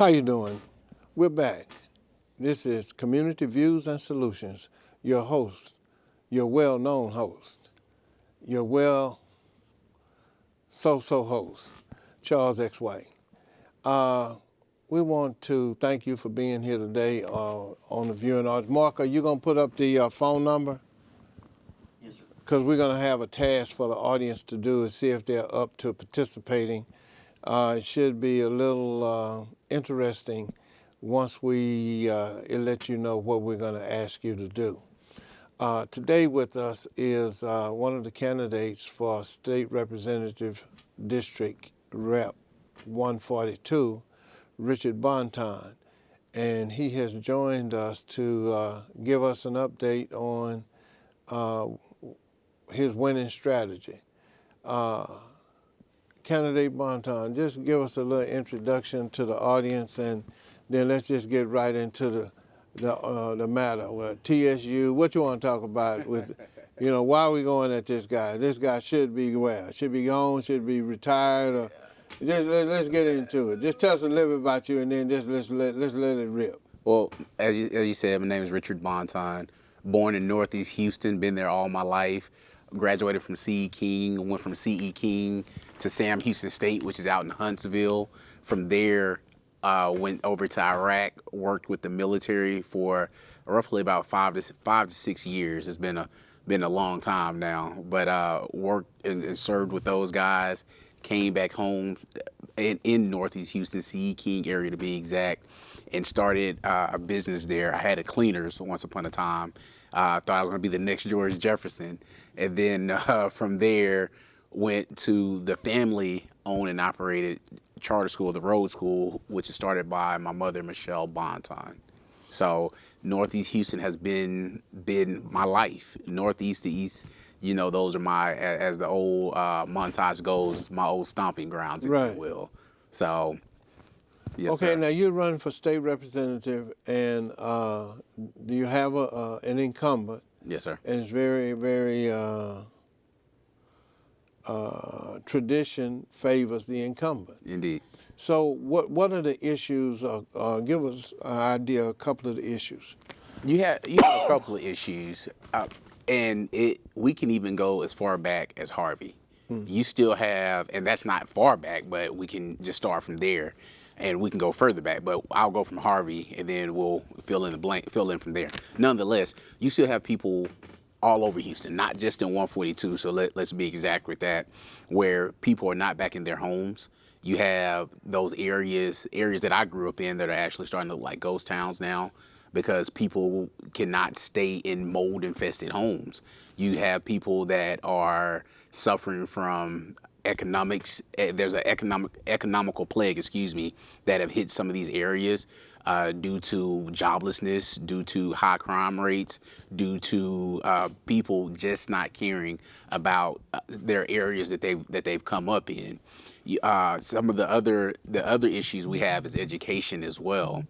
How you doing? We're back. This is Community Views and Solutions. Your host, your well-known host, your so-so host, Charles X. White. We want to thank you for being here today on the viewing audience. Mark, are you going to put up the phone number? Yes, sir. Because we're going to have a task for the audience to do is see if they're up to participating. It should be a little interesting once we let you know what we're going to ask you to do. Today with us is one of the candidates for State Representative District Rep 142, Richard Bonton, and he has joined us to give us an update on his winning strategy. Candidate Bonton, just give us a little introduction to the audience, and then let's just get right into the matter. Well, TSU, what you want to talk about with, why are we going at this guy? This guy should be where? Should be gone, should be retired, or just let's get into it. Just tell us a little bit about you, and then just let's let it rip. Well, as you said, my name is Richard Bonton, born in Northeast Houston, been there all my life. Graduated from CE King, went from CE King to Sam Houston State, which is out in Huntsville. From there, went over to Iraq, worked with the military for roughly about 5 to 6 years. It's been a long time now, but worked and served with those guys. Came back home in Northeast Houston, CE King area to be exact, and started a business there. I had a cleaners once upon a time. Thought I was going to be the next George Jefferson. And then from there, went to the family-owned and operated charter school, the Road School, which is started by my mother, Michelle Bonton. So Northeast Houston has been my life. Northeast to East, those are my, as the old montage goes, my old stomping grounds, if Right. you will. So, yes, Okay, sir. now you're running for state representative, and do you have an incumbent? Yes, sir. And it's very, very tradition favors the incumbent. Indeed. So what are the issues? Give us an idea, a couple of the issues. You have a couple of issues, and we can even go as far back as Harvey. You still have, and that's not far back, but we can just start from there, and we can go further back. But I'll go from Harvey, and then we'll fill in from there. Nonetheless, you still have people all over Houston, not just in 142. So let's be exact with that, where people are not back in their homes. You have those areas that I grew up in that are actually starting to look like ghost towns now, because people cannot stay in mold-infested homes. You have people that are suffering from economics. There's an economical plague, that have hit some of these areas due to joblessness, due to high crime rates, due to people just not caring about their areas that they've come up in. Some of the other issues we have is education as well.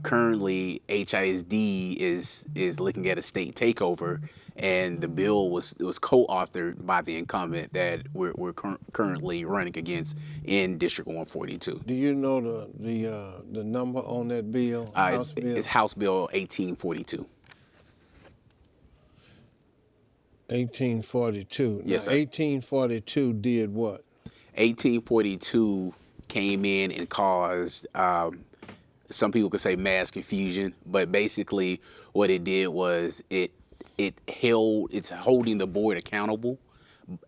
Currently, HISD is looking at a state takeover, and the bill was co-authored by the incumbent that we're currently running against in District 142. Do you know the number on that bill? It's House Bill 1842. 1842. Yes, now, sir. 1842 did what? 1842 came in and caused, some people could say mass confusion, but basically what it did was it's holding the board accountable,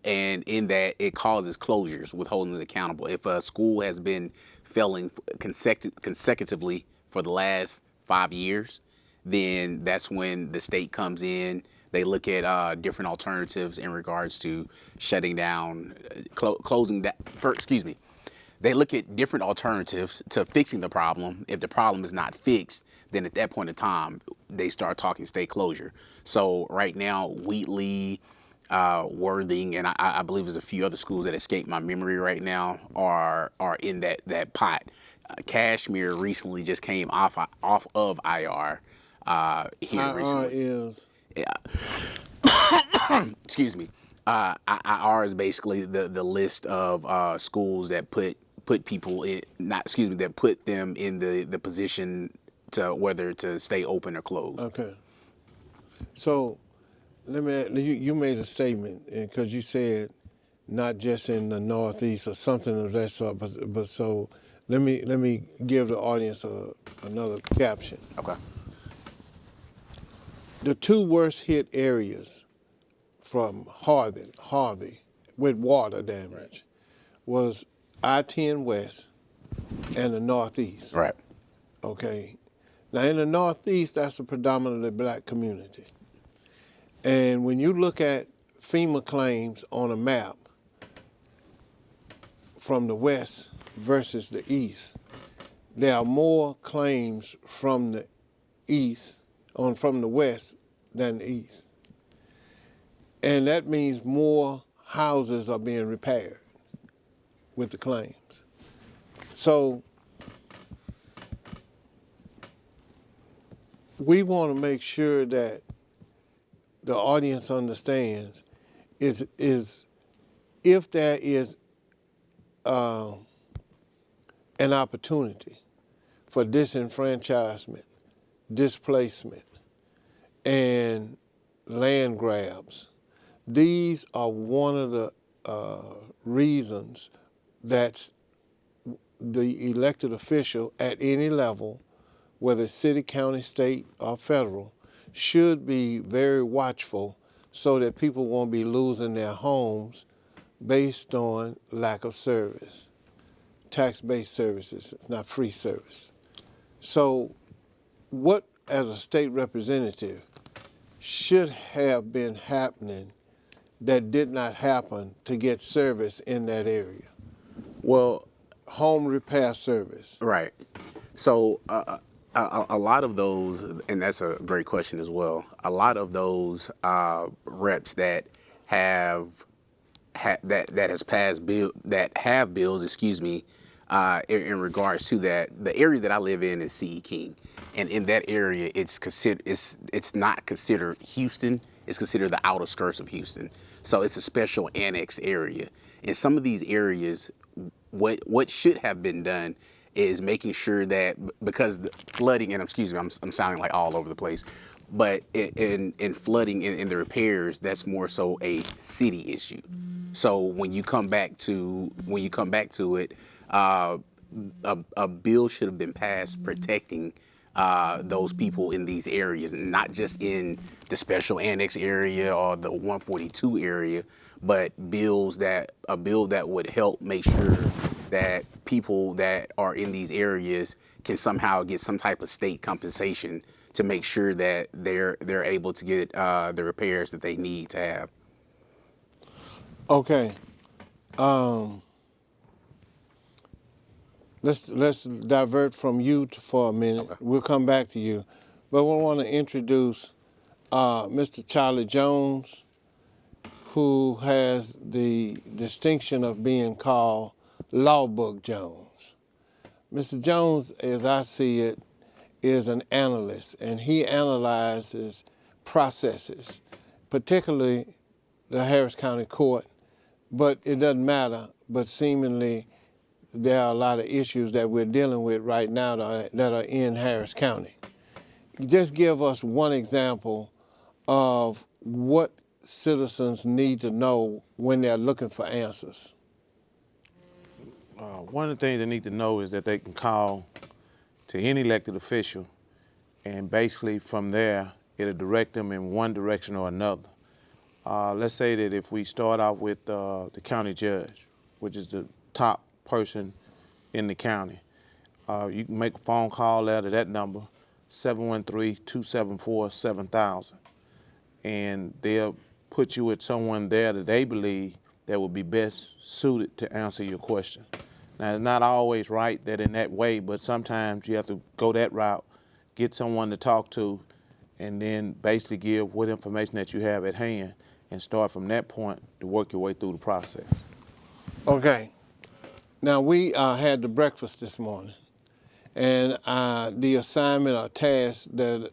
and in that it causes closures with holding it accountable. If a school has been failing consecutively for the last 5 years, then that's when the state comes in. They look at different alternatives in regards to shutting down, closing that. They look at different alternatives to fixing the problem. If the problem is not fixed, then at that point in time, they start talking state closure. So right now, Wheatley, Worthing, and I believe there's a few other schools that escape my memory right now are in that pot. Kashmir recently just came off of IR here recently. Is Excuse me. IR is basically the list of schools that put put people in, not excuse me, that put them in the position to whether to stay open or closed. Okay. So let me. You made a statement because you said not just in the Northeast or something of that sort, but so let me give the audience another caption. Okay. The two worst hit areas from Harvey with water damage was I-10 West and the Northeast. Right. Okay. Now in the Northeast, that's a predominantly black community. And when you look at FEMA claims on a map from the West versus the East, there are more claims from the East, from the West than the East. And that means more houses are being repaired with the claims. So we want to make sure that the audience understands is if there is an opportunity for disenfranchisement, displacement, and land grabs, these are one of the reasons that the elected official at any level, whether city, county, state, or federal, should be very watchful so that people won't be losing their homes based on lack of service, tax-based services, not free service. So what, as a state representative, should have been happening that did not happen to get service in that area? Well, Home repair service. right. So a lot of those, and that's a great question as well. A lot of those reps that have passed bills, excuse me, in regards to that, the area that I live in is CE King, and in that area, it's not considered Houston. It's considered the outer skirts of Houston. So it's a special annexed area. In some of these areas, what should have been done is making sure that, because the flooding, and excuse me, I'm sounding like all over the place, but in flooding in the repairs, that's more so a city issue. So when you come back to it, a bill should have been passed protecting those people in these areas, and not just in the special annex area or the 142 area, but a bill that would help make sure that people that are in these areas can somehow get some type of state compensation to make sure that they're able to get the repairs that they need to have. Okay. Let's divert from you for a minute. Okay. We'll come back to you. But we want to introduce Mr. Charlie Jones, who has the distinction of being called Law Book Jones. Mr. Jones, as I see it, is an analyst, and he analyzes processes, particularly the Harris County Court, but it doesn't matter, but seemingly there are a lot of issues that we're dealing with right now that are in Harris County. Just give us one example of what citizens need to know when they're looking for answers. One of the things they need to know is that they can call to any elected official, and basically from there, it'll direct them in one direction or another. Let's say that if we start off with the county judge, which is the top person in the county, you can make a phone call there to that number, 713-274-7000, and they'll put you with someone there that they believe that would be best suited to answer your question. Now, it's not always right that in that way, but sometimes you have to go that route, get someone to talk to, and then basically give what information that you have at hand, and start from that point to work your way through the process. Okay. Now, we had the breakfast this morning, and the assignment or task that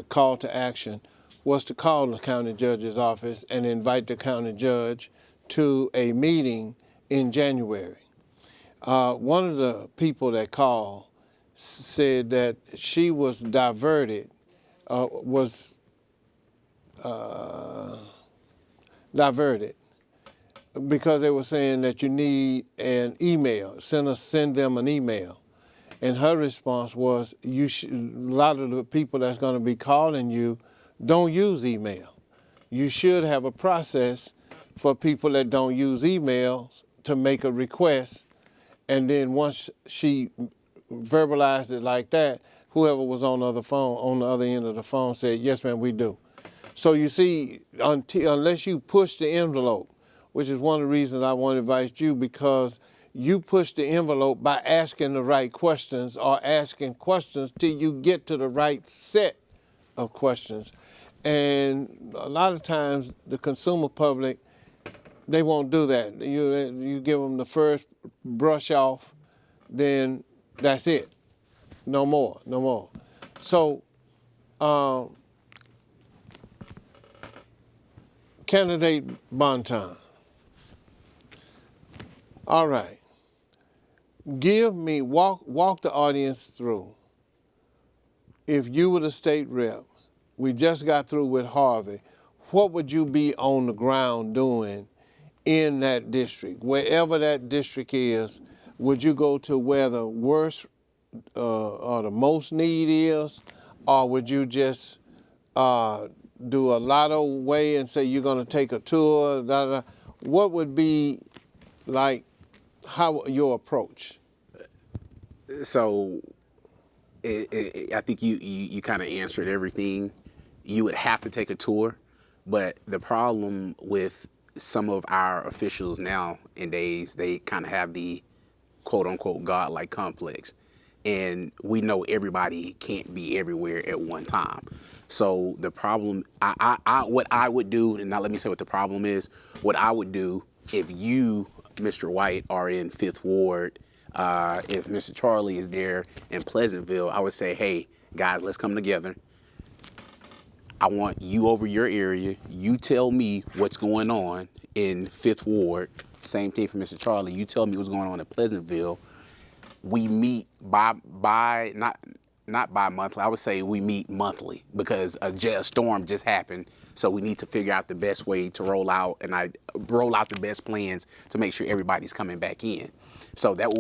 call to action was to call the county judge's office and invite the county judge to a meeting in January. One of the people that called said that she was diverted, diverted because they were saying that you need an email, send them an email. And her response was, a lot of the people that's going to be calling you don't use email. You should have a process for people that don't use emails to make a request. And then once she verbalized it like that, whoever was on the other end of the phone said, yes, ma'am, we do. So you see, unless you push the envelope, which is one of the reasons I want to invite you, because you push the envelope by asking the right questions or asking questions till you get to the right set of questions. And a lot of times the consumer public, they won't do that. You give them the first brush off, then that's it. No more. So, candidate Bonton. All right. Walk the audience through. If you were the state rep, we just got through with Harvey, what would you be on the ground doing in that district? Wherever that district is, would you go to where the worst or the most need is, or would you just do a lotto way and say you're going to take a tour? What would be like your approach? So I think you kind of answered everything. You would have to take a tour, but the problem with some of our officials nowadays, they kind of have the quote unquote godlike complex, and we know everybody can't be everywhere at one time. So the problem, what I would do, and now let me say what the problem is. What I would do if you, Mr. White, are in Fifth Ward, if Mr. Charlie is there in Pleasantville, I would say, hey, guys, let's come together. I want you over your area. You tell me what's going on in Fifth Ward. Same thing for Mr. Charlie. You tell me what's going on in Pleasantville. We meet not bi-monthly. I would say we meet monthly because a storm just happened. So we need to figure out the best way to roll out, and I roll out the best plans to make sure everybody's coming back in. So that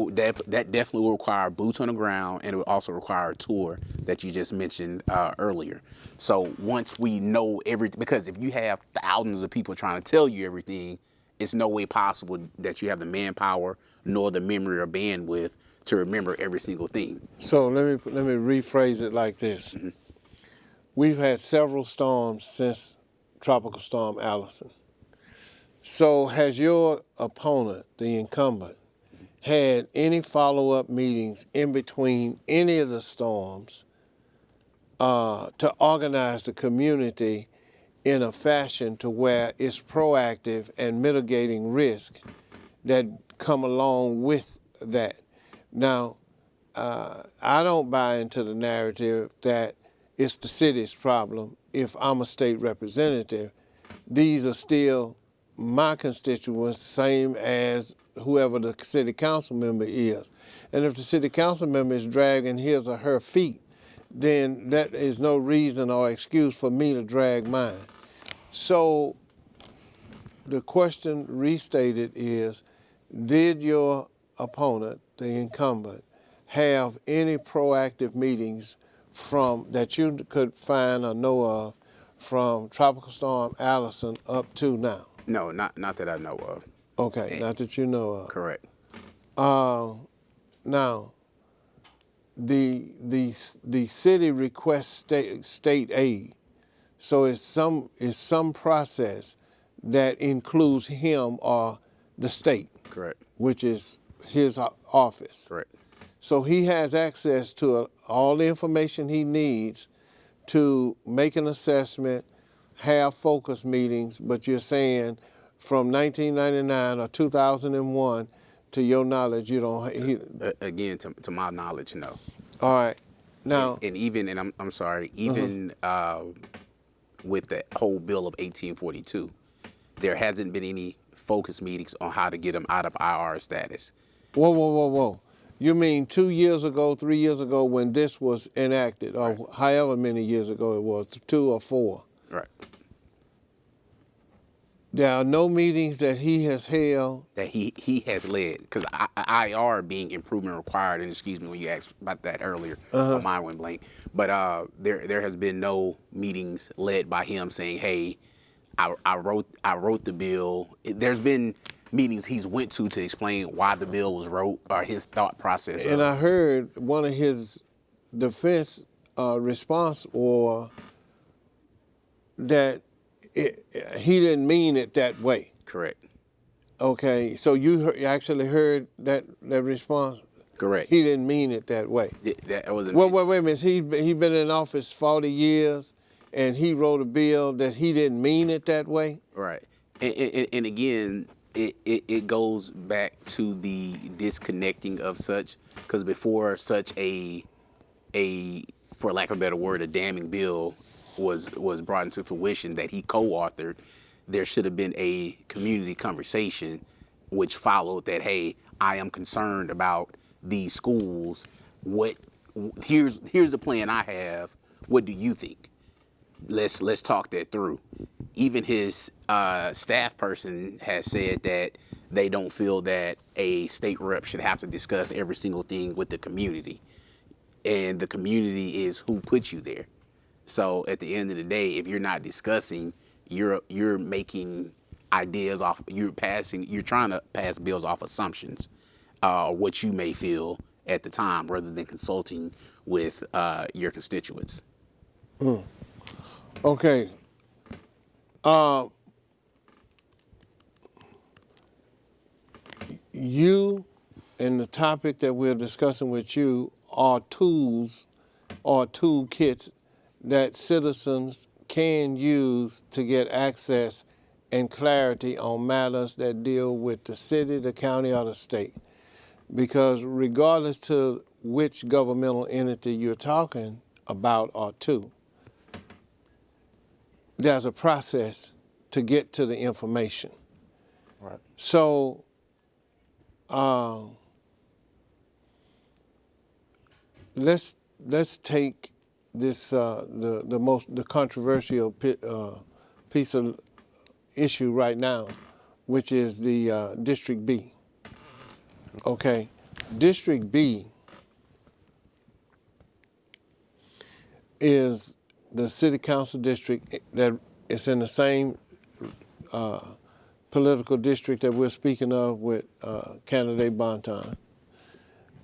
definitely will require boots on the ground, and it will also require a tour that you just mentioned earlier. So once we know everything, because if you have thousands of people trying to tell you everything, it's no way possible that you have the manpower nor the memory or bandwidth to remember every single thing. So let me rephrase it like this. Mm-hmm. We've had several storms since Tropical Storm Allison. So has your opponent, the incumbent, had any follow-up meetings in between any of the storms to organize the community in a fashion to where it's proactive and mitigating risk that come along with that? Now, I don't buy into the narrative that it's the city's problem. If I'm a state representative, these are still my constituents, same as whoever the city council member is. And if the city council member is dragging his or her feet, then that is no reason or excuse for me to drag mine. So the question restated is, did your opponent, the incumbent, have any proactive meetings that you could find or know of from Tropical Storm Allison up to now? No, not that I know of. Okay, not that you know of. Correct. Now, the city requests state aid, so it's some process that includes him or the state. Correct. Which is his office. Correct. So he has access to all the information he needs to make an assessment, have focus meetings, but you're saying from 1999 or 2001, to your knowledge, you don't. Again, to my knowledge, no. All right, now. And I'm sorry, even with the whole bill of 1842, there hasn't been any focus meetings on how to get them out of IR status. Whoa, whoa, whoa, whoa. You mean 2 years ago, 3 years ago when this was enacted, or however many years ago it was, 2 or 4? Right. There are no meetings that he has held. That he has led, because IR being improvement required, and excuse me when you asked about that earlier, my mind went blank. But there has been no meetings led by him saying, "Hey, I wrote the bill." There's been meetings he's went to explain why the bill was wrote or his thought process. And I heard one of his defense response or that he didn't mean it that way. Correct. Okay, so you actually heard that response? Correct. He didn't mean it that way. That wasn't. Well, wait a minute. He been in office 40 years, and he wrote a bill that he didn't mean it that way? Right. And again, it goes back to the disconnecting of such, because before such a for lack of a better word, a damning bill was brought into fruition that he co-authored, there should have been a community conversation which followed that, hey, I am concerned about these schools. Here's the plan I have. What do you think? Let's talk that through. Even his staff person has said that they don't feel that a state rep should have to discuss every single thing with the community. And the community is who put you there. So at the end of the day, if you're not discussing, you're making ideas off, you're trying to pass bills off assumptions, what you may feel at the time, rather than consulting with your constituents. Okay. You and the topic that we're discussing with you are tools or toolkits that citizens can use to get access and clarity on matters that deal with the city, the county, or the state. Because regardless to which governmental entity you're talking about or to, there's a process to get to the information. Right. So, let's take this the controversial piece of issue right now, which is the District B. Okay, District B is the city council district that is in the same political district that we're speaking of with candidate Bonton.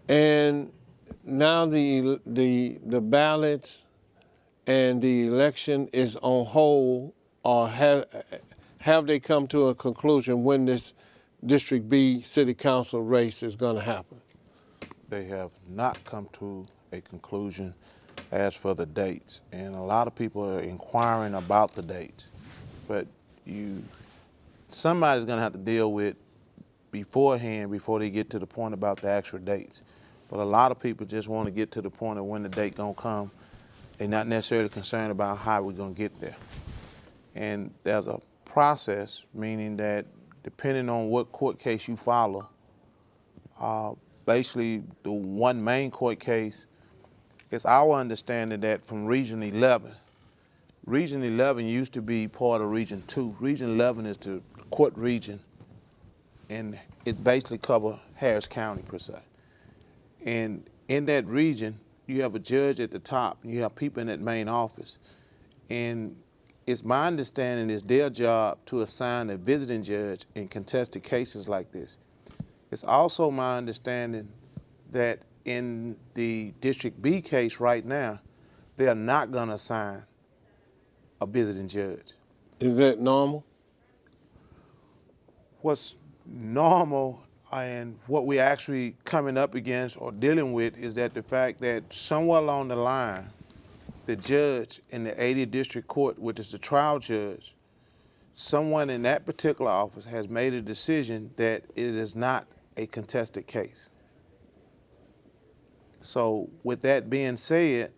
And now the ballots and the election is on hold, or have they come to a conclusion when this District B city council race is going to happen? They have not come to a conclusion as for the dates, and a lot of people are inquiring about the dates, but somebody's going to have to deal with beforehand before they get to the point about the actual dates. But a lot of people just want to get to the point of when the date going to come. They're not necessarily concerned about how we're going to get there. And there's a process, meaning that depending on what court case you follow, basically the one main court case, it's our understanding that from Region 11, Region 11 used to be part of Region 2. Region 11 is the court region, and it basically covers Harris County per se. And in that region, you have a judge at the top, and you have people in that main office. And it's my understanding it's their job to assign a visiting judge in contested cases like this. It's also my understanding that in the District B case right now, they are not going to assign a visiting judge. Is that normal? What's normal and what we're actually coming up against or dealing with is that the fact that somewhere along the line, the judge in the 80th District Court, which is the trial judge, someone in that particular office has made a decision that it is not a contested case. So with that being said,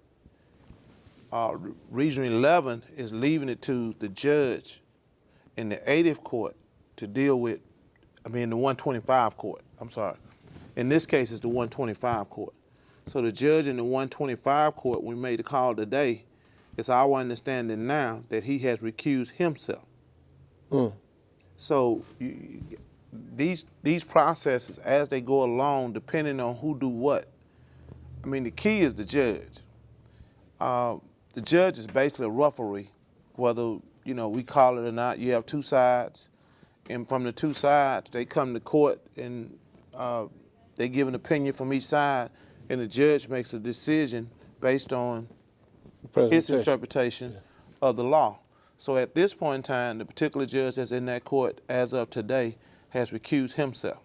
Region 11 is leaving it to the judge in the 80th court to deal with, the 125 court, In this case, it's the 125 court. So the judge in the 125 court, when we made the call today, it's our understanding now that he has recused himself. So these processes, as they go along, depending on who do what, I mean, the key is the judge. The judge is basically a referee, whether we call it or not. You have two sides, and from the two sides, they come to court and they give an opinion from each side, and the judge makes a decision based on his interpretation of the law. So at this point in time, the particular judge that's in that court as of today has recused himself.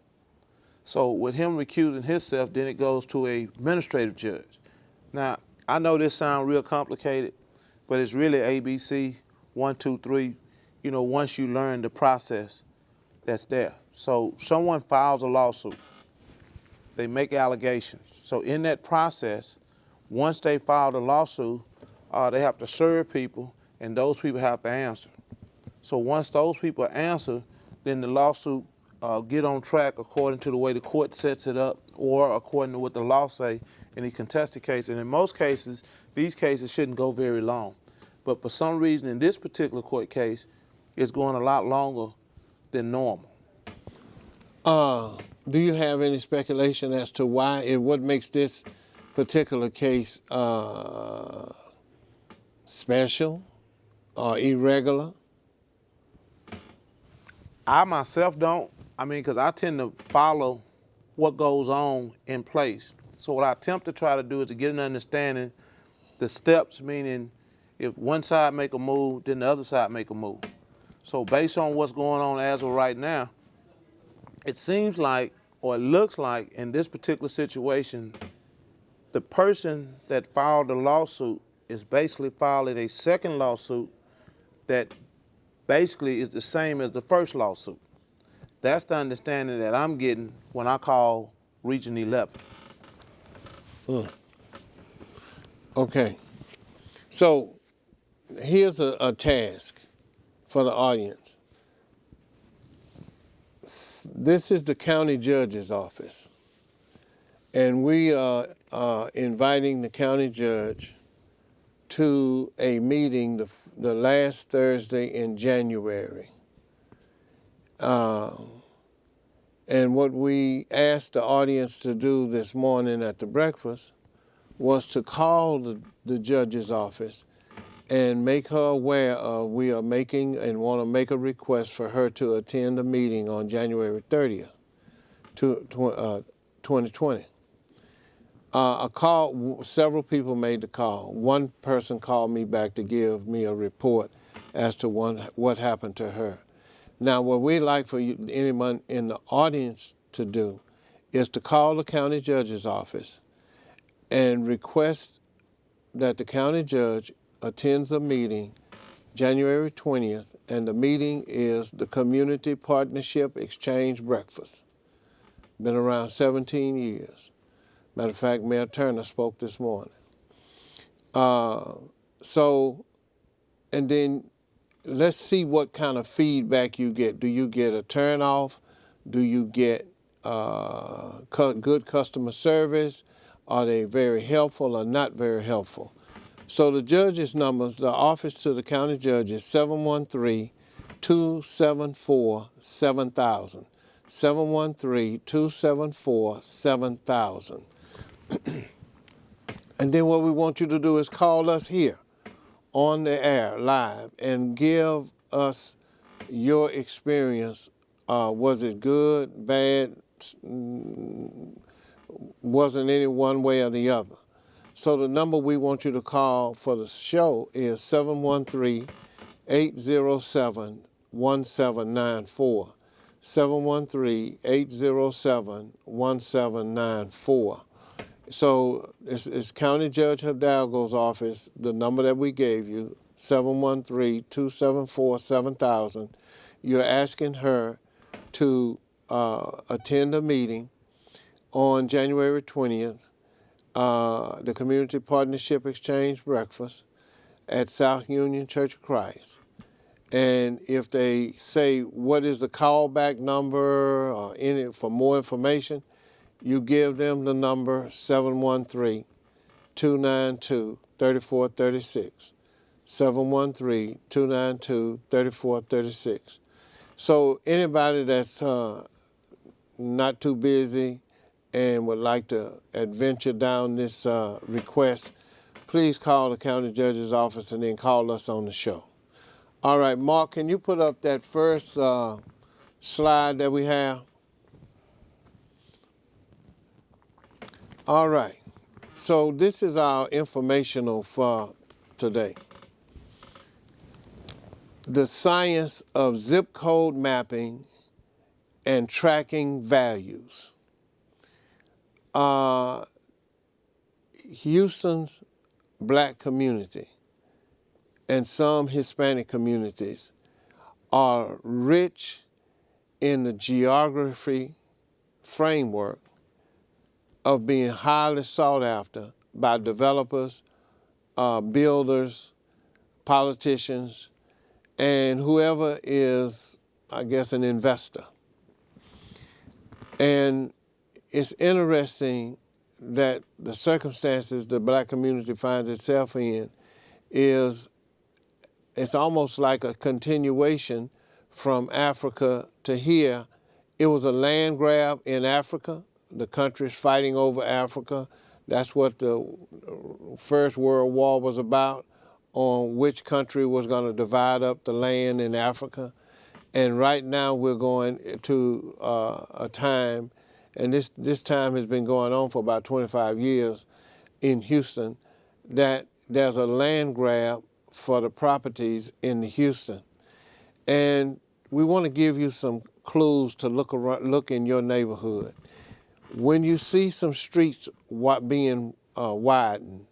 So with him recusing himself, then it goes to a administrative judge. Now, I know this sounds real complicated, but it's really ABC, 1, 2, 3, once you learn the process that's there. So someone files a lawsuit. They make allegations. So in that process, once they file the lawsuit, they have to serve people, and those people have to answer. So once those people answer, then the lawsuit get on track according to the way the court sets it up, or according to what the law say in the contested case. And in most cases, these cases shouldn't go very long. But for some reason, in this particular court case, it's going a lot longer than normal. Do you have any speculation as to why what makes this particular case special or irregular? I myself don't. Because I tend to follow what goes on in place. So what I attempt to try to do is to get an understanding, the steps, meaning if one side make a move, then the other side make a move. So based on what's going on as of right now, it seems like, or it looks like in this particular situation, the person that filed the lawsuit is basically filing a second lawsuit that basically is the same as the first lawsuit. That's the understanding that I'm getting when I call Region 11. Okay. So here's a task for the audience. This is the county judge's office, and we are inviting the county judge to a meeting the last Thursday in January. And what we asked the audience to do this morning at the breakfast was to call the judge's office and make her aware of we are making and want to make a request for her to attend a meeting on January 30th, 2020. A call, several people made the call. One person called me back to give me a report as to what happened to her. Now, what we'd like for anyone in the audience to do is to call the county judge's office and request that the county judge attends a meeting January 20th, and the meeting is the Community Partnership Exchange Breakfast. Been around 17 years. Matter of fact, Mayor Turner spoke this morning. And then let's see what kind of feedback you get. Do you get a turnoff? Do you get good customer service? Are they very helpful or not very helpful? So the judge's numbers, the office to the county judge is 713-274-7000. 713-274-7000. And then what we want you to do is call us here on the air live and give us your experience. Was it good, bad? Wasn't any one way or the other? So the number we want you to call for the show is 713-807-1794. 713-807-1794. So it's County Judge Hidalgo's office, the number that we gave you, 713-274-7000. You're asking her to attend a meeting on January 20th, the Community Partnership Exchange Breakfast at South Union Church of Christ. And if they say, what is the callback number or for more information, you give them the number 713-292-3436. 713-292-3436. So anybody that's not too busy and would like to adventure down this request, please call the county judge's office and then call us on the show. All right, Mark, can you put up that first slide that we have? All right, so this is our informational for today. The science of zip code mapping and tracking values. Houston's black community and some Hispanic communities are rich in the geography framework of being highly sought after by developers, builders, politicians, and whoever is, I guess, an investor. And it's interesting that the circumstances the black community finds itself in is, it's almost like a continuation from Africa to here. It was a land grab in Africa. The countries fighting over Africa. That's what the First World War was about, on which country was going to divide up the land in Africa. And right now we're going to a time, and this time has been going on for about 25 years in Houston, that there's a land grab for the properties in Houston. And we want to give you some clues to look in your neighborhood. When you see some streets being widened,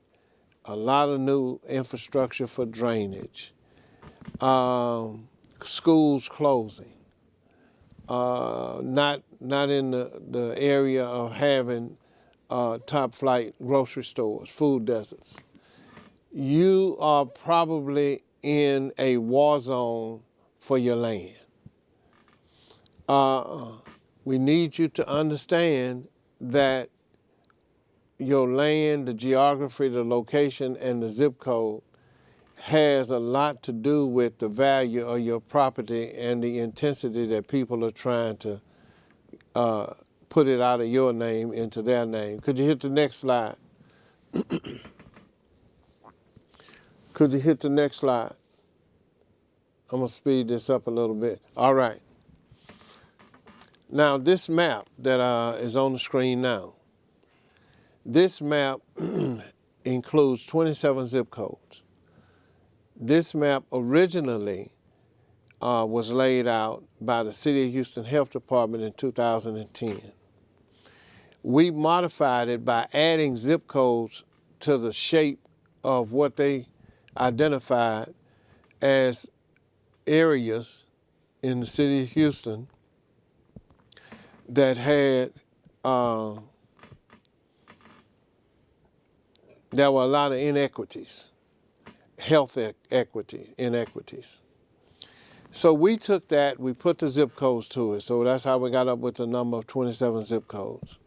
a lot of new infrastructure for drainage, schools closing, not in the area of having top flight grocery stores, food deserts, you are probably in a war zone for your land. We need you to understand that your land, the geography, the location, and the zip code has a lot to do with the value of your property and the intensity that people are trying to put it out of your name into their name. Could you hit the next slide? Could you hit the next slide? I'm gonna speed this up a little bit. All right. Now this map that is on the screen now, this map includes 27 zip codes. This map originally was laid out by the City of Houston Health Department in 2010. We modified it by adding zip codes to the shape of what they identified as areas in the City of Houston that had, there were a lot of inequities, health equity, inequities. So we took that, we put the zip codes to it. So that's how we got up with the number of 27 zip codes.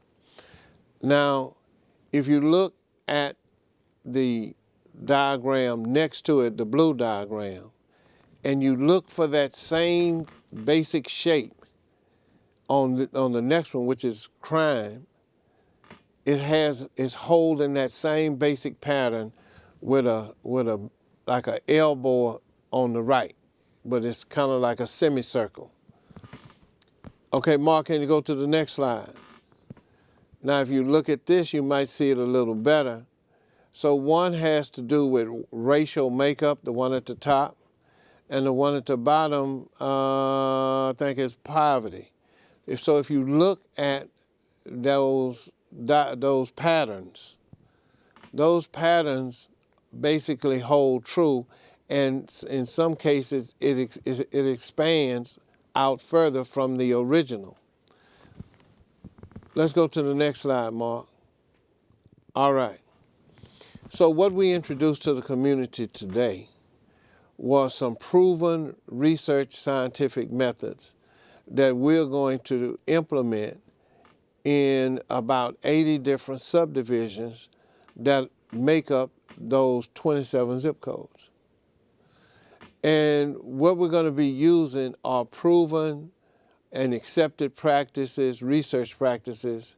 Now, if you look at the diagram next to it, the blue diagram, and you look for that same basic shape on the next one, which is crime, it's holding that same basic pattern with a like an elbow on the right, but it's kind of like a semicircle. Okay, Mark, can you go to the next slide? Now, if you look at this, you might see it a little better. So one has to do with racial makeup, the one at the top, and the one at the bottom, I think is poverty. So if you look at those patterns basically hold true, and in some cases it expands out further from the original. Let's go to the next slide, Mark. All right. So what we introduced to the community today was some proven research scientific methods that we're going to implement in about 80 different subdivisions that make up those 27 zip codes. And what we're going to be using are proven and accepted practices, research practices,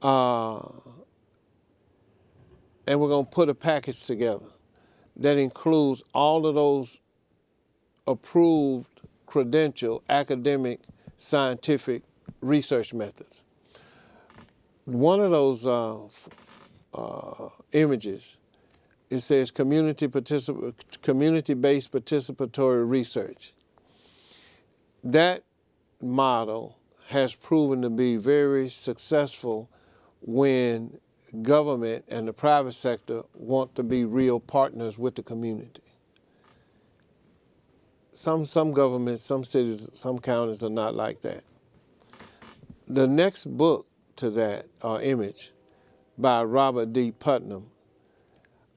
and we're going to put a package together that includes all of those approved, credential, academic, scientific research methods. One of those images, it says community-based participatory research. That model has proven to be very successful when government and the private sector want to be real partners with the community. Some governments, some cities, some counties are not like that. The next book to that image by Robert D. Putnam,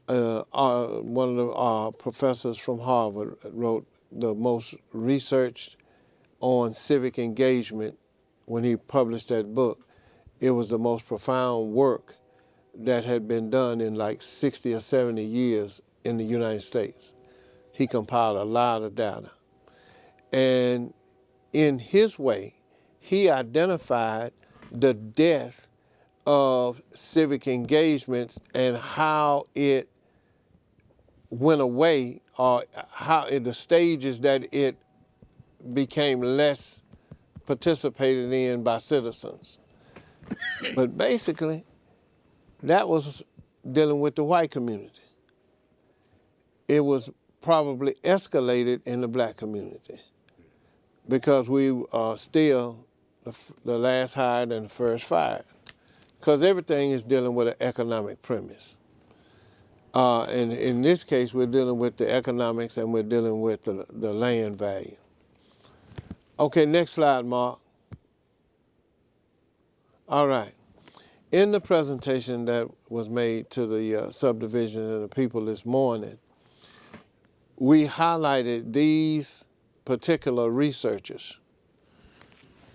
one of the professors from Harvard, wrote the most researched on civic engagement. When he published that book, it was the most profound work that had been done in like 60 or 70 years in the United States. He compiled a lot of data. And in his way, he identified the death of civic engagements and how it went away, or how the stages that it became less participated in by citizens. But basically, that was dealing with the white community. It was probably escalated in the black community because we are still the last hired and the first fired, because everything is dealing with an economic premise. And in this case, we're dealing with the economics and we're dealing with the land value. Okay, next slide, Mark. All right. In the presentation that was made to the subdivision and the people this morning, we highlighted these particular researchers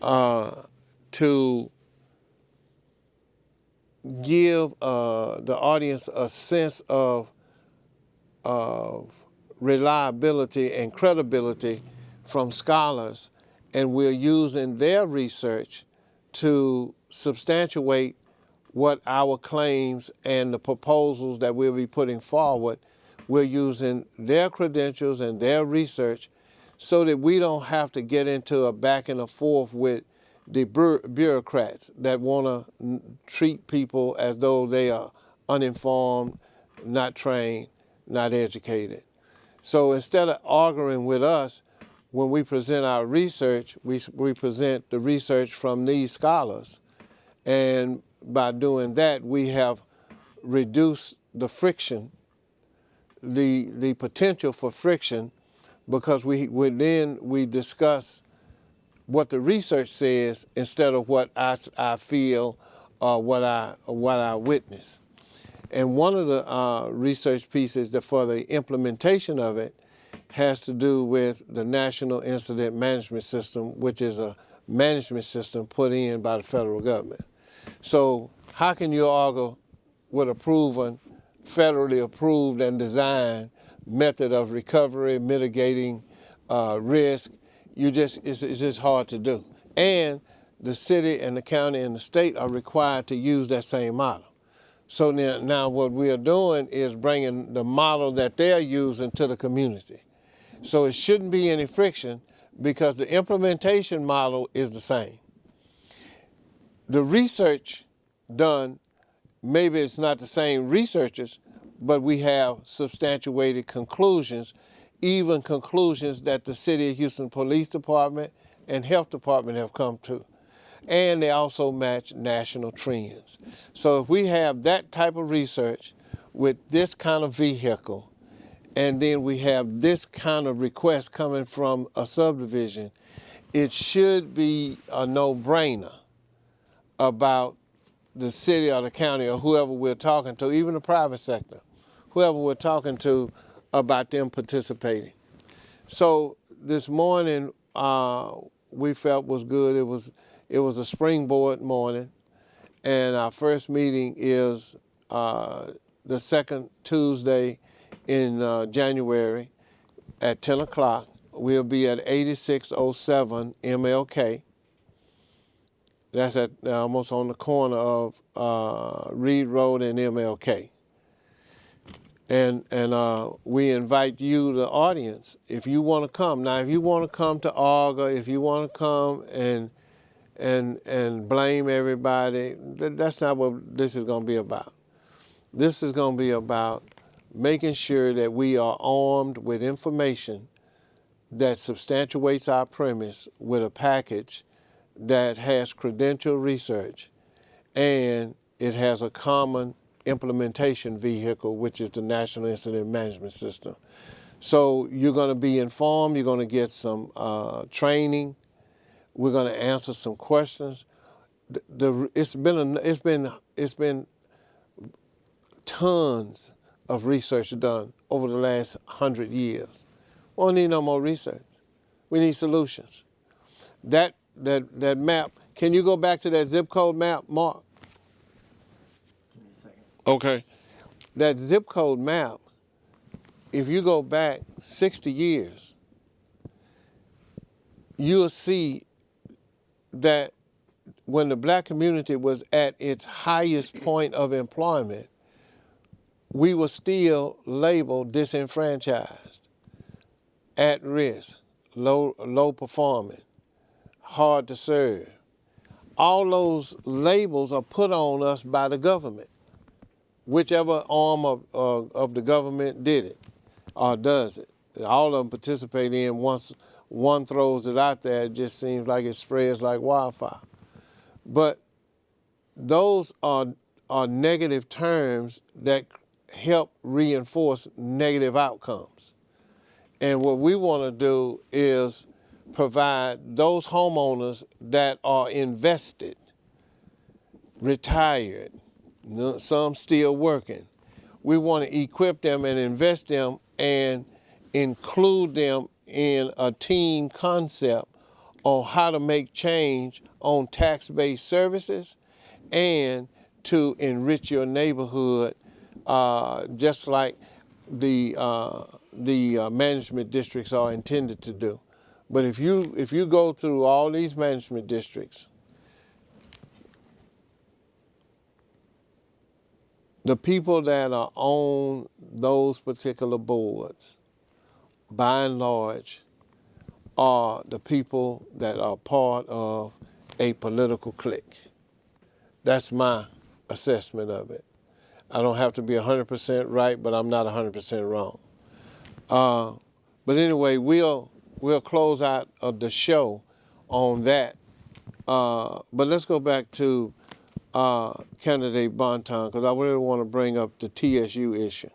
to give the audience a sense of reliability and credibility from scholars, and we're using their research to substantiate what our claims and the proposals that we'll be putting forward. We're using their credentials and their research so that we don't have to get into a back and a forth with the bureaucrats that want to treat people as though they are uninformed, not trained, not educated. So instead of arguing with us, when we present our research, we present the research from these scholars. And by doing that, we have reduced the friction, the potential for friction, because we discuss what the research says instead of what I feel or what I witness. And one of the research pieces that for the implementation of it has to do with the National Incident Management System, which is a management system put in by the federal government. So how can you argue with a proven, federally approved and designed method of recovery, mitigating risk? It's just hard to do. And the city and the county and the state are required to use that same model. So now what we are doing is bringing the model that they're using to the community. So it shouldn't be any friction because the implementation model is the same. The research done, maybe it's not the same researchers, but we have substantiated conclusions, even conclusions that the City of Houston Police Department and Health Department have come to. And they also match national trends. So if we have that type of research with this kind of vehicle, and then we have this kind of request coming from a subdivision, it should be a no-brainer about the city or the county or whoever we're talking to, even the private sector, whoever we're talking to, about them participating. So this morning we felt was good. It was a springboard morning. and our first meeting is the second Tuesday in January at 10 o'clock. We'll be at 8607 MLK. That's at almost on the corner of Reed Road and MLK. And we invite you, the audience, if you want to come. Now, if you want to come to ARGA, if you want to come and blame everybody, that's not what this is going to be about. This is going to be about making sure that we are armed with information that substantiates our premise with a package that has credential research, and it has a common implementation vehicle, which is the National Incident Management System. So you're going to be informed. You're going to get some training. We're going to answer some questions. It's been tons of research done over the last 100 years. We don't need no more research. We need solutions. That map. Can you go back to that zip code map, Mark? Give me a second. Okay. That zip code map, if you go back 60 years, you'll see that when the black community was at its highest point of employment, we were still labeled disenfranchised, at risk, low performing, hard to serve. All those labels are put on us by the government, whichever arm of the government did it or does it. All of them participate in. Once one throws it out there, it just seems like it spreads like wildfire. But those are negative terms that help reinforce negative outcomes. And what we want to do is provide those homeowners that are invested, retired, some still working. We want to equip them and invest them and include them in a team concept on how to make change on tax-based services and to enrich your neighborhood, just like the management districts are intended to do. But if you go through all these management districts, the people that are on those particular boards, by and large, are the people that are part of a political clique. That's my assessment of it. I don't have to be 100% right, but I'm not 100% wrong. But anyway, we'll close out of the show on that. But let's go back to candidate Bonton, because I really want to bring up the TSU issue.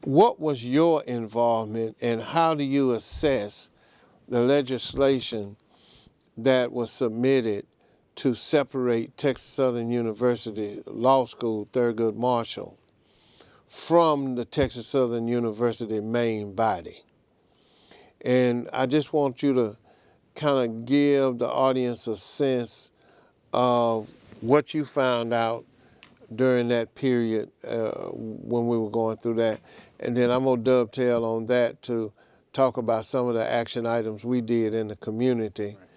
What was your involvement, and how do you assess the legislation that was submitted to separate Texas Southern University Law School, Thurgood Marshall, from the Texas Southern University main body? And I just want you to kind of give the audience a sense of what you found out during that period when we were going through that. And then I'm going to dovetail on that to talk about some of the action items we did in the community. Right.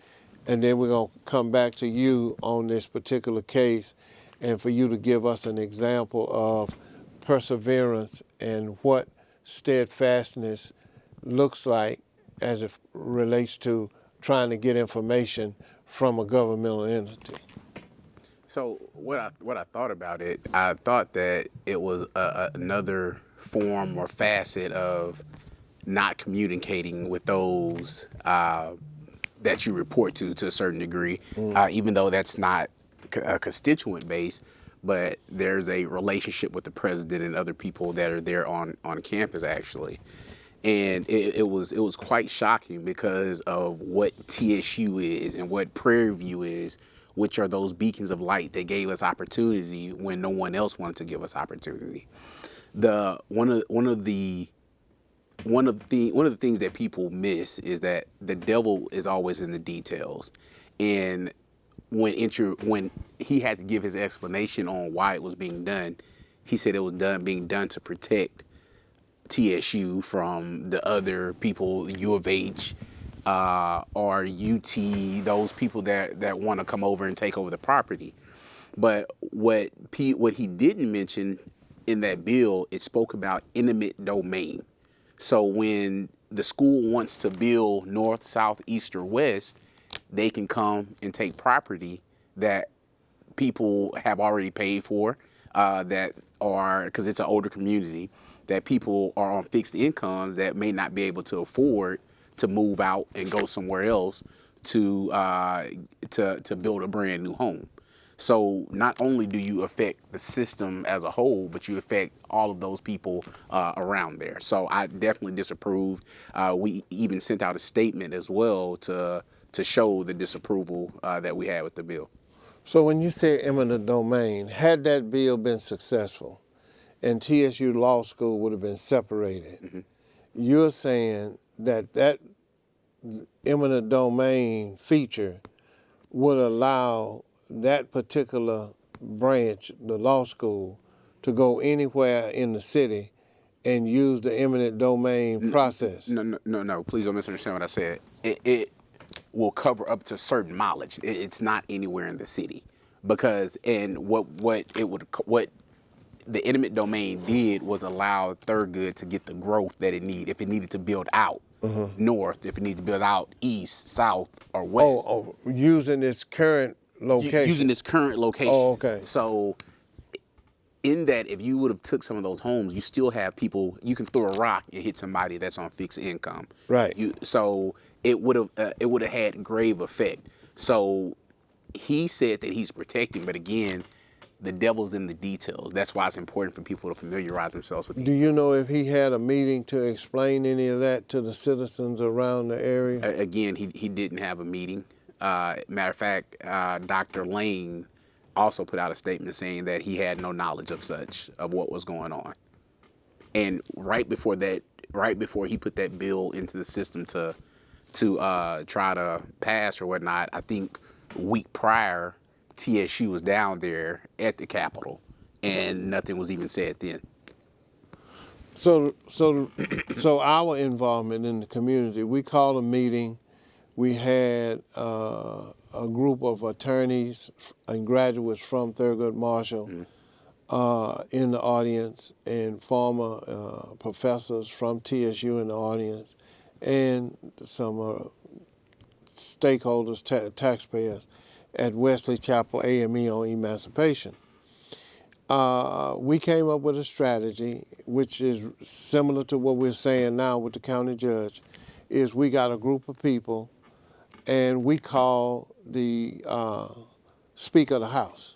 And then we're going to come back to you on this particular case and for you to give us an example of perseverance and what steadfastness looks like as it relates to trying to get information from a governmental entity. So what I thought about it, I thought that it was another form or facet of not communicating with those that you report to a certain degree, even though that's not a constituent base, but there's a relationship with the president and other people that are there on campus actually. And it was quite shocking because of what TSU is and what Prairie View is, which are those beacons of light that gave us opportunity when no one else wanted to give us opportunity. One of the things that people miss is that the devil is always in the details. And when he had to give his explanation on why it was being done, he said it was being done to protect TSU from the other people, U of H, or UT, those people that want to come over and take over the property. But what he didn't mention in that bill, it spoke about eminent domain. So when the school wants to build north, south, east, or west, they can come and take property that people have already paid for, that are, because it's an older community, that people are on fixed income that may not be able to afford to move out and go somewhere else to build a brand new home. So not only do you affect the system as a whole, but you affect all of those people around there. So I definitely disapproved. We even sent out a statement as well to show the disapproval that we had with the bill. So when you say eminent domain, had that bill been successful and TSU Law School would have been separated, you're saying that eminent domain feature would allow that particular branch, the law school, to go anywhere in the city and use the eminent domain process? No. Please don't misunderstand what I said. It will cover up to certain mileage. It's not anywhere in the city, because what the eminent domain did was allow Thurgood to get the growth that it needed. If it needed to build out north, if it needed to build out east, south, or west. Using its current location. Using its current location. Oh, okay. So in that, if you would have took some of those homes, you still have people, you can throw a rock and hit somebody that's on fixed income. Right. So it would have had grave effect. So he said that he's protecting, but again, the devil's in the details. That's why it's important for people to familiarize themselves with Do you know if he had a meeting to explain any of that to the citizens around the area? Again, he didn't have a meeting. Matter of fact, Dr. Lane also put out a statement saying that he had no knowledge of what was going on. And right before he put that bill into the system to try to pass or whatnot, I think a week prior, TSU was down there at the Capitol, and nothing was even said then. So our involvement in the community, we called a meeting. We had a group of attorneys and graduates from Thurgood Marshall in the audience, and former professors from TSU in the audience, and some stakeholders, taxpayers at Wesley Chapel AME on emancipation. We came up with a strategy, which is similar to what we're saying now with the county judge, is we got a group of people and we call the Speaker of the House.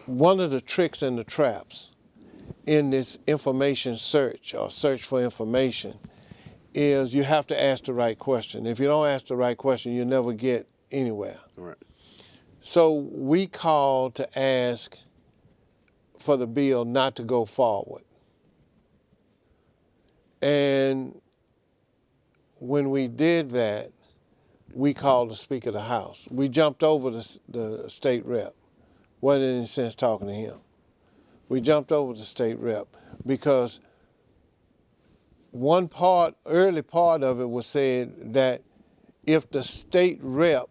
One of the tricks and the traps in this information search or search for information is you have to ask the right question. If you don't ask the right question, you never get anywhere. Right. So we called to ask for the bill not to go forward. And when we did that, we called the Speaker of the House. We jumped over the state rep. Wasn't any sense talking to him. We jumped over the state rep because early part of it was said that if the state rep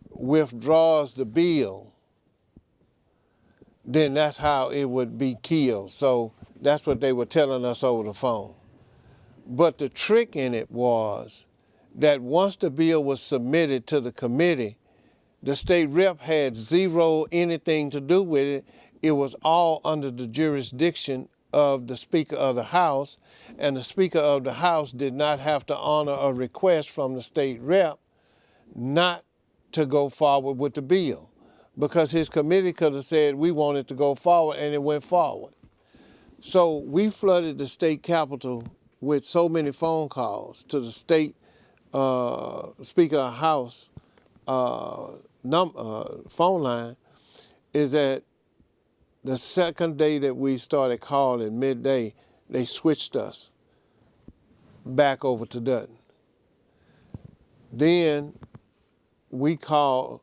withdraws the bill, then that's how it would be killed. So that's what they were telling us over the phone. But the trick in it was that once the bill was submitted to the committee, the state rep had zero anything to do with it. It was all under the jurisdiction of the Speaker of the House, and the Speaker of the House did not have to honor a request from the state rep not to go forward with the bill, because his committee could have said we want it to go forward, and it went forward. So we flooded the state capitol with so many phone calls to the state Speaker of the House phone line, is that the second day that we started calling midday, they switched us back over to Dutton. Then we started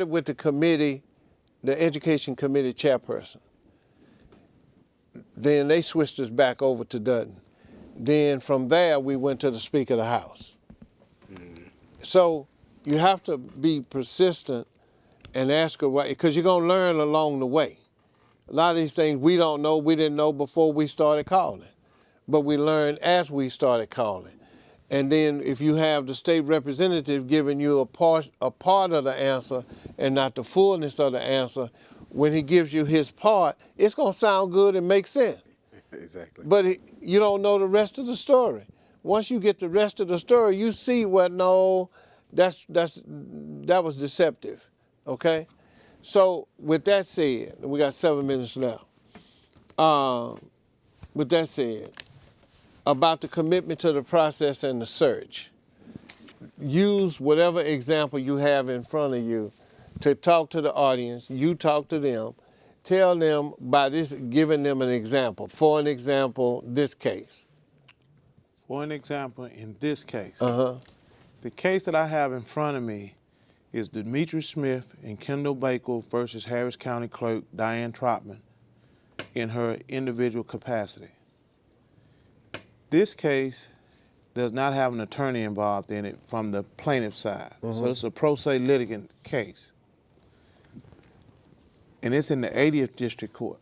with the committee, the education committee chairperson. Then they switched us back over to Dutton. Then from there, we went to the Speaker of the House. So you have to be persistent and ask her why, because you're going to learn along the way. A lot of these things we don't know, we didn't know before we started calling. But we learned as we started calling. And then if you have the state representative giving you a part of the answer and not the fullness of the answer, when he gives you his part, it's going to sound good and make sense. Exactly. But you don't know the rest of the story. Once you get the rest of the story, you see what, no, that was deceptive, okay? So with that said, we got 7 minutes left. With that said, about the commitment to the process and the search, use whatever example you have in front of you to talk to the audience. You talk to them. Tell them by this, giving them an example. For an example, this case. For an example, in this case, Uh-huh. the case that I have in front of me is Demetri Smith and Kendall Baker versus Harris County Clerk Diane Trotman in her individual capacity. This case does not have an attorney involved in it from the plaintiff's side. So it's a pro se litigant case. And it's in the 80th District Court.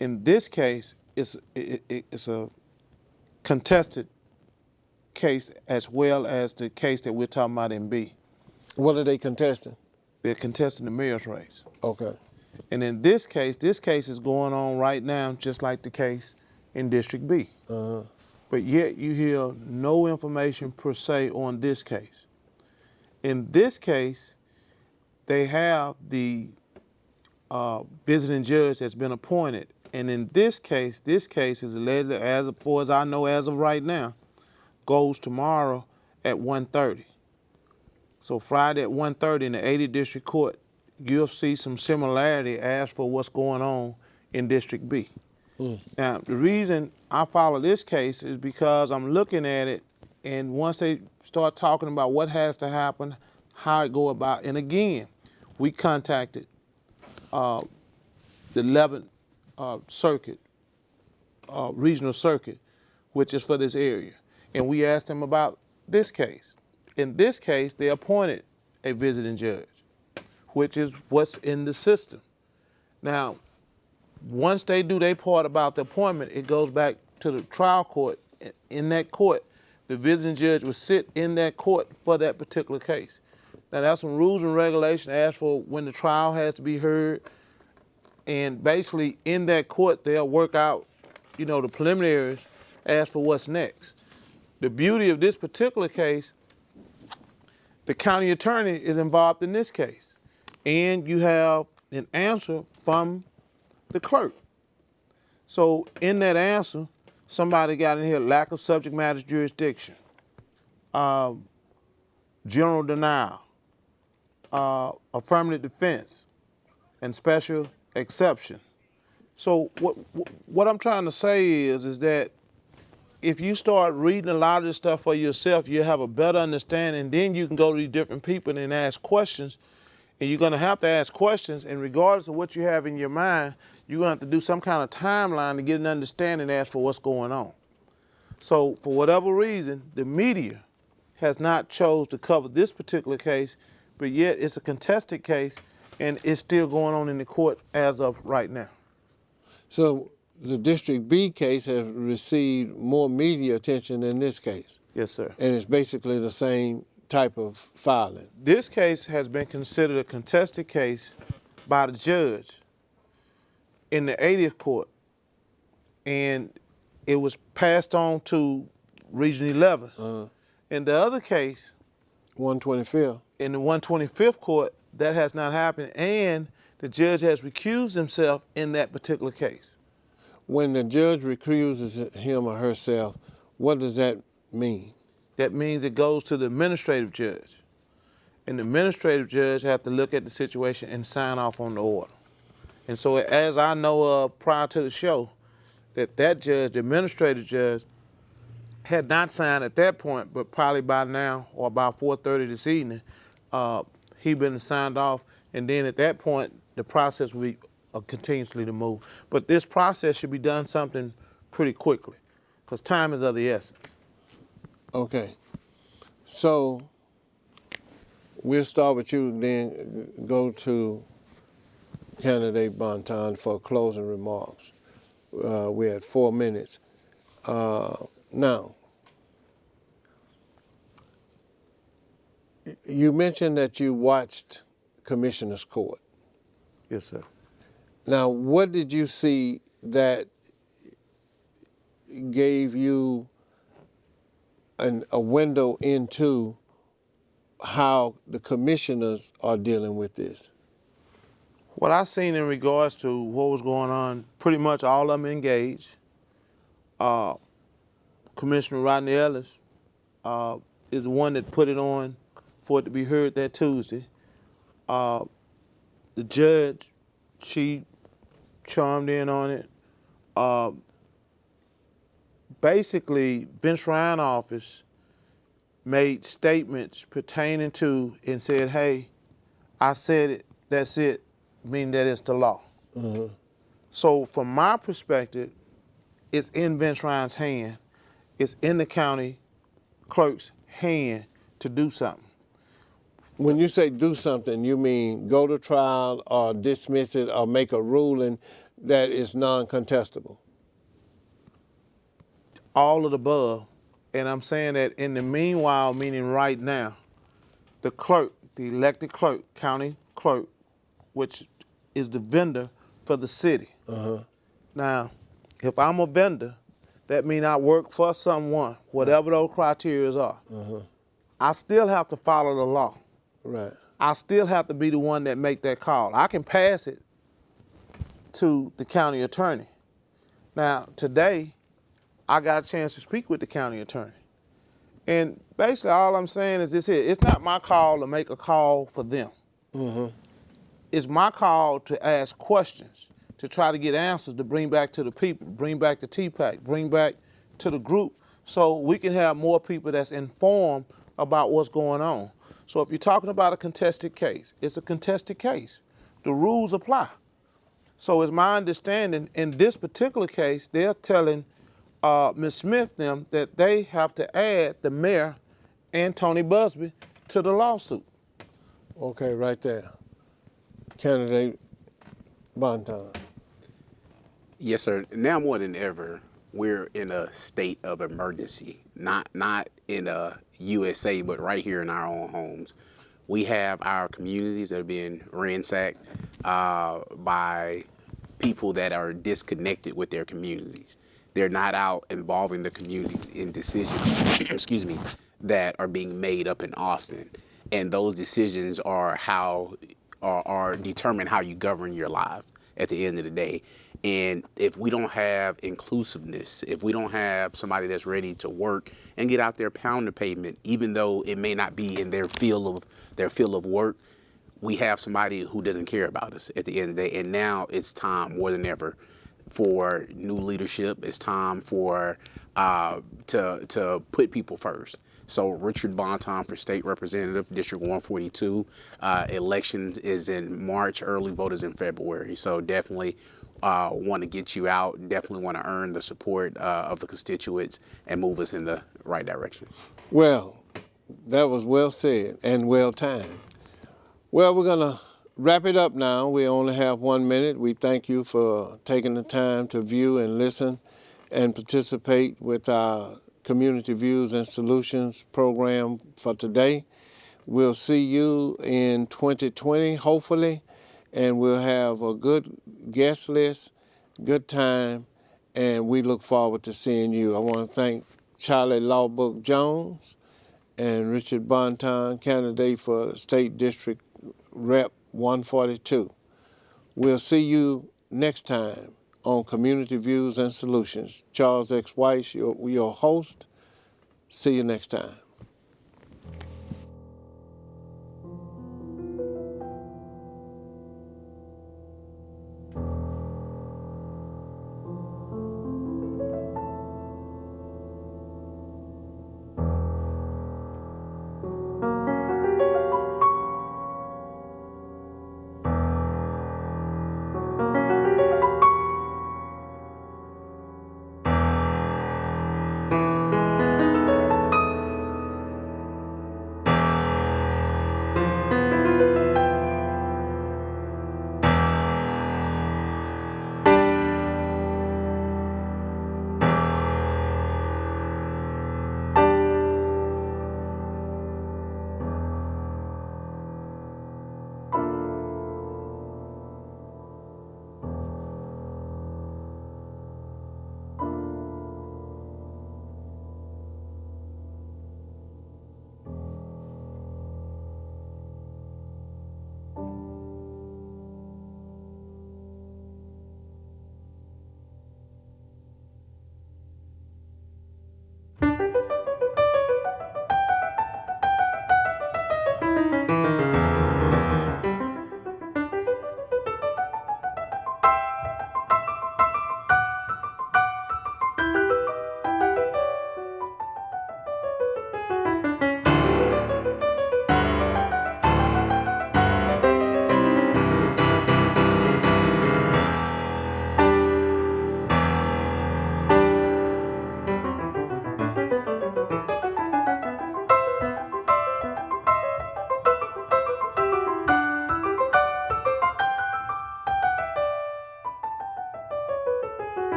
In this case, it's a contested case as well as the case that we're talking about in B. What are they contesting? They're contesting the mayor's race. Okay. And in this case is going on right now just like the case in District B. Uh-huh. But yet you hear no information per se on this case. In this case, they have the visiting judge that's been appointed. And in this case is alleged, as far as I know as of right now, goes tomorrow at 1:30. So Friday at 1:30 in the 80th District Court, you'll see some similarity as for what's going on in District B. Now, the reason I follow this case is because I'm looking at it, and once they start talking about what has to happen, how it go about, and again, we contacted the 11th Circuit, Regional Circuit, which is for this area, and we asked them about this case. In this case, they appointed a visiting judge, which is what's in the system. Now, once they do their part about the appointment, it goes back to the trial court. In that court, the visiting judge will sit in that court for that particular case. Now, there's some rules and regulations as for when the trial has to be heard. And basically, in that court, they'll work out, the preliminaries as for what's next. The beauty of this particular case, the county attorney is involved in this case. And you have an answer from the clerk. So in that answer, somebody got in here, lack of subject matter jurisdiction, general denial, affirmative defense, and special exception. So what I'm trying to say is that if you start reading a lot of this stuff for yourself, you'll have a better understanding. Then you can go to these different people and ask questions. And you're going to have to ask questions, and regardless of what you have in your mind, you're going to have to do some kind of timeline to get an understanding as for what's going on. So for whatever reason, the media has not chose to cover this particular case, but yet it's a contested case, and it's still going on in the court as of right now. So the District B case has received more media attention than this case. Yes, sir. And it's basically the same type of filing. This case has been considered a contested case by the judge in the 80th court, and it was passed on to Region 11. In the other case, 125th. in the 125th court, that has not happened, and the judge has recused himself in that particular case. When the judge recuses him or herself, what does that mean? That means it goes to the administrative judge. And the administrative judge has to look at the situation and sign off on the order. And so as I know prior to the show, that judge, the administrative judge, had not signed at that point, but probably by now or about 4:30 this evening, he been signed off, and then at that point, the process will be continuously to move. But this process should be done something pretty quickly, because time is of the essence. Okay. So we'll start with you, then go to candidate Bonton for closing remarks. We're at 4 minutes. Now, you mentioned that you watched Commissioner's Court. Yes, sir. Now, what did you see that gave you a window into how the commissioners are dealing with this? What I seen in regards to what was going on, pretty much all of them engaged. Commissioner Rodney Ellis is the one that put it on for it to be heard that Tuesday. The judge, she chimed in on it. Basically, Vince Ryan office made statements pertaining to and said, hey, I said it, that's it, meaning that it's the law. Mm-hmm. So from my perspective, it's in Vince Ryan's hand. It's in the county clerk's hand to do something. When you say do something, you mean go to trial or dismiss it or make a ruling that is non-contestable? All of the above. And I'm saying that in the meanwhile, meaning right now, the clerk, the elected clerk, county clerk, which is the vendor for the city. Uh-huh. Now, if I'm a vendor, that means I work for someone, whatever those criteria are. Uh-huh. I still have to follow the law. Right. I still have to be the one that make that call. I can pass it to the county attorney. Now, today, I got a chance to speak with the county attorney. And basically all I'm saying is this here, it's not my call to make a call for them. Mm-hmm. It's my call to ask questions, to try to get answers, to bring back to the people, bring back the TPAC, bring back to the group, so we can have more people that's informed about what's going on. So if you're talking about a contested case, it's a contested case. The rules apply. So it's my understanding in this particular case, they're telling Ms. Smith them that they have to add the mayor and Tony Busby to the lawsuit. Okay, right there. Candidate Bonton. Yes, sir. Now more than ever, we're in a state of emergency. Not in a USA, but right here in our own homes. We have our communities that are being ransacked by people that are disconnected with their communities. They're not out involving the communities in decisions, excuse me, that are being made up in Austin. And those decisions are determine how you govern your life at the end of the day. And if we don't have inclusiveness, if we don't have somebody that's ready to work and get out there, pound the pavement, even though it may not be in their field of work, we have somebody who doesn't care about us at the end of the day. And now it's time more than ever for new leadership. It's time for to put people first. So Richard Bonton for state representative, District 142. Election is in March, early vote is in February. So definitely want to get you out, definitely want to earn the support of the constituents and move us in the right direction. Well, that was well said and well timed. Well, we're going to wrap it up now. We only have 1 minute. We thank you for taking the time to view and listen and participate with our Community Views and Solutions program for today. We'll see you in 2020, hopefully, and we'll have a good guest list, good time, and we look forward to seeing you. I want to thank Charlie Lawbook Jones and Richard Bonton, candidate for State District Rep 142. We'll see you next time on Community Views and Solutions. Charles X. Weiss, your host. See you next time.